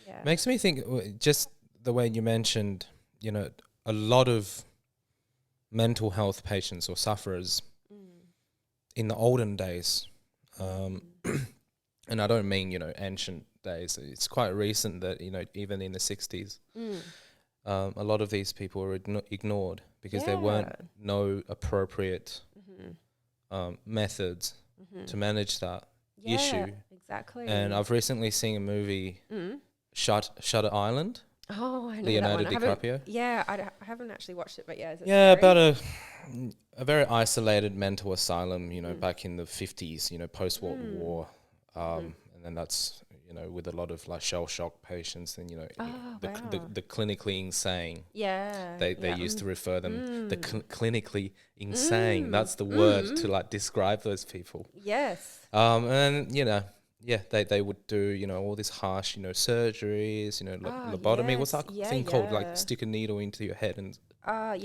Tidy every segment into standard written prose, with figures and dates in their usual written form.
Yeah. Makes me think, just the way you mentioned, a lot of mental health patients or sufferers in the olden days, and I don't mean, ancient days. It's quite recent that, even in the 60s, a lot of these people were ignored because there weren't no appropriate methods to manage that issue. Exactly. And I've recently seen a movie, Shutter Island. Oh, I know Leonardo that one. DiCaprio. I haven't actually watched it, but yeah. Is it Yeah, scary? about a very isolated mental asylum, back in the 50s, post-World War. And then that's, with a lot of like shell shock patients and, the clinically insane. Yeah. They used to refer them, the clinically insane. That's the word to like describe those people. Yes. And, they would do, all this harsh, surgeries, lobotomy. What's that thing called? Like stick a needle into your head and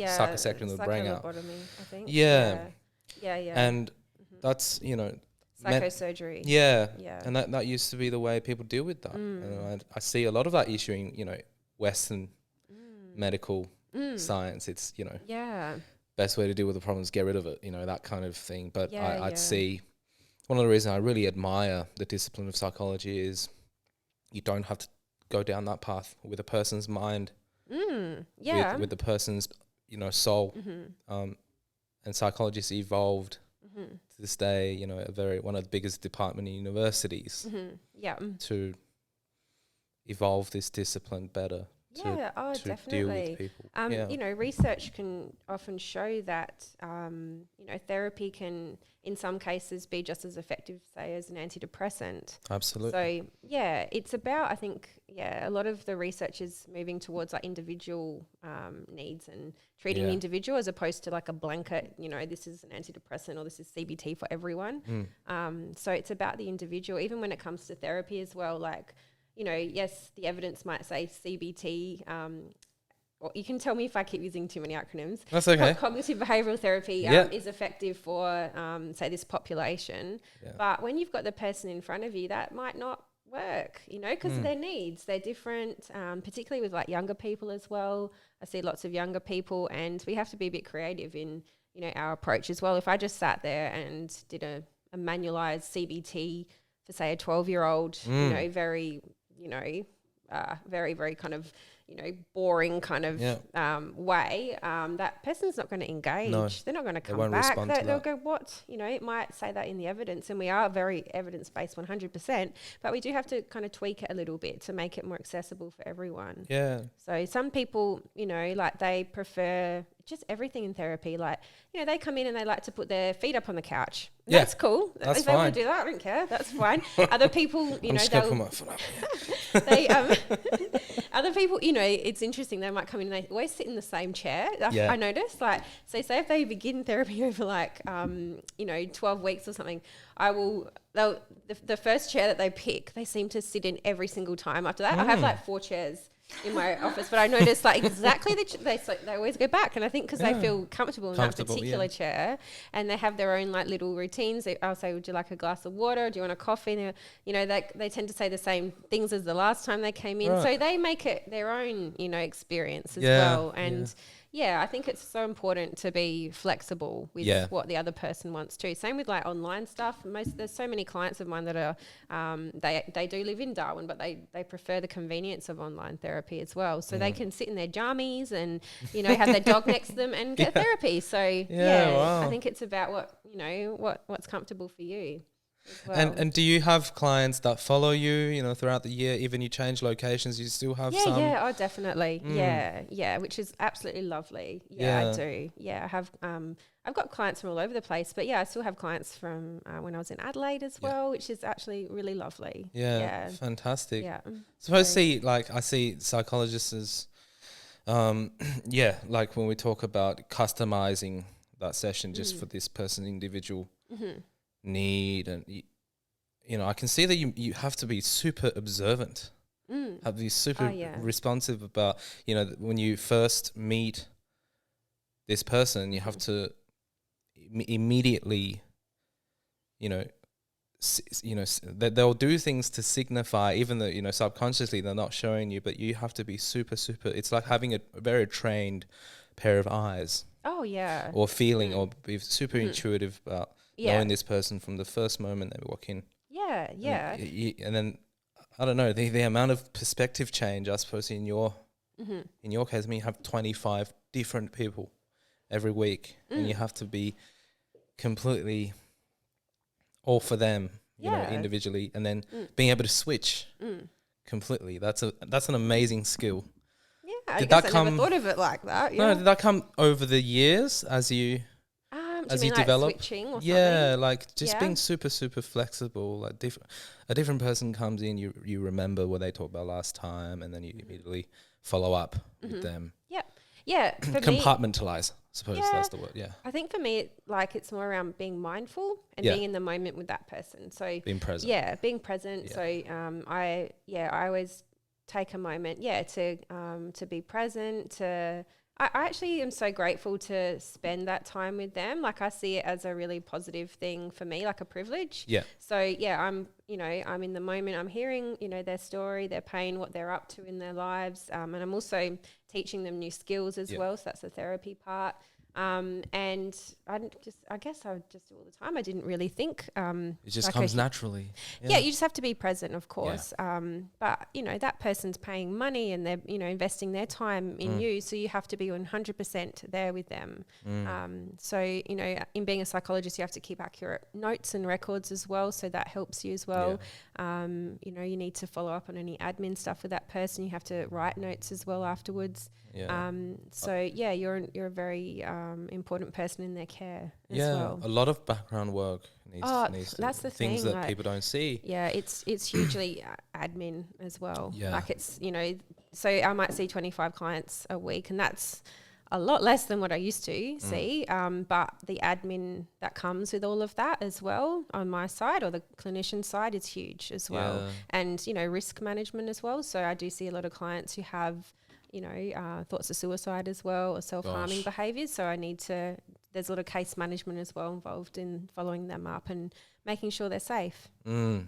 suck a section of the brain out. Lobotomy, I think. Yeah. Yeah. And that's, psychosurgery. Yeah. Yeah. And that used to be the way people deal with that. And I see a lot of that issue in, Western medical science. It's, best way to deal with the problem is get rid of it, that kind of thing. But I'd see one of the reasons I really admire the discipline of psychology is you don't have to go down that path with a person's mind, with the person's, soul. And psychologists evolved to this day, one of the biggest department in universities to evolve this discipline better. To definitely. Deal with people. Research can often show that, therapy can, in some cases, be just as effective, say, as an antidepressant. Absolutely. So, it's about, I think, a lot of the research is moving towards like individual needs and treating the individual as opposed to like a blanket, this is an antidepressant or this is CBT for everyone. So it's about the individual, even when it comes to therapy as well, like, yes, the evidence might say CBT, or you can tell me if I keep using too many acronyms. That's okay. Cognitive behavioural therapy is effective for, say, this population. Yeah. But when you've got the person in front of you, that might not work, because of their needs. They're different, particularly with like younger people as well. I see lots of younger people, and we have to be a bit creative in, our approach as well. If I just sat there and did a manualised CBT for, say, a 12-year-old, very, very, very kind of, boring kind of way, that person's not going to engage. No, they're not going to come back. They'll go, what? It might say that in the evidence, and we are very evidence-based 100%, but we do have to kind of tweak it a little bit to make it more accessible for everyone. Yeah. So some people, like they prefer just everything in therapy. Like, they come in and they like to put their feet up on the couch. Yeah, that's cool. That's if fine. They want to do that, I don't care. That's fine. Other people, I'm just going to put my foot up. They, other people, it's interesting. They might come in and they always sit in the same chair. I noticed, like, so say if they begin therapy over like, 12 weeks or something, the first chair that they pick, they seem to sit in every single time. After that, I have like 4 chairs in my office, but I noticed like exactly they always go back, and I think because they feel comfortable in that particular chair, and they have their own like little routines. I'll say, would you like a glass of water? Do you want a coffee? And they tend to say the same things as the last time they came in, so they make it their own experience as well. And I think it's so important to be flexible with what the other person wants too. Same with like online stuff. There's so many clients of mine that are they do live in Darwin, but they prefer the convenience of online therapy as well. So they can sit in their jammies and have their dog next to them and get therapy. So I think it's about what's comfortable for you. Well. And do you have clients that follow you, throughout the year? Even you change locations, you still have some? Yeah, oh, definitely. Yeah, which is absolutely lovely. I do. Yeah, I have. I've got clients from all over the place, but I still have clients from when I was in Adelaide as well, which is actually really lovely. Yeah, fantastic. Yeah. So I see psychologists as, like when we talk about customizing that session just for this person's individual need, and I can see that you have to be super observant, have to be super responsive about when you first meet this person, you have to immediately they'll do things to signify, even though, you know, subconsciously they're not showing you, but you have to be super, it's like having a very trained pair of eyes. Oh, yeah. Or feeling, or be super intuitive about knowing this person from the first moment they walk in. Yeah, yeah. And then, I don't know, the amount of perspective change, I suppose, in your case, I mean, you have 25 different people every week, and you have to be completely all for them, you know, individually, and then being able to switch completely. That's an amazing skill. Yeah, I guess I never thought of it like that. Yeah. No, did that come over the years as you develop? Like switching or something? Like just being super, super flexible. Like a different person comes in, you remember what they talked about last time, and then you immediately follow up with them. Yep. Yeah. Compartmentalize, I suppose that's the word. Yeah. I think for me, it's more around being mindful and being in the moment with that person. So being present. Yeah, being present. Yeah. So I always take a moment, to be present. I actually am so grateful to spend that time with them. Like, I see it as a really positive thing for me, like a privilege. Yeah. So I'm in the moment. I'm hearing, their story, their pain, what they're up to in their lives, and I'm also teaching them new skills as well. So that's the therapy part. And I guess I would just do all the time. I didn't really think. It just comes naturally. Yeah, you just have to be present, of course. Yeah. But that person's paying money and they're, investing their time in you. So you have to be 100% there with them. So, in being a psychologist, you have to keep accurate notes and records as well. So that helps you as well. Yeah. You need to follow up on any admin stuff with that person. You have to write notes as well afterwards. Yeah. You're a very important person in their care as well. A lot of background work needs that's the things thing, that people don't see. Yeah, it's hugely admin as well. Yeah. Like it's, so I might see 25 clients a week, and that's a lot less than what I used to see. But the admin that comes with all of that as well on my side, or the clinician side, is huge as well. And, risk management as well. So I do see a lot of clients who have thoughts of suicide as well, or self-harming behaviours. So there's a lot of case management as well involved in following them up and making sure they're safe. So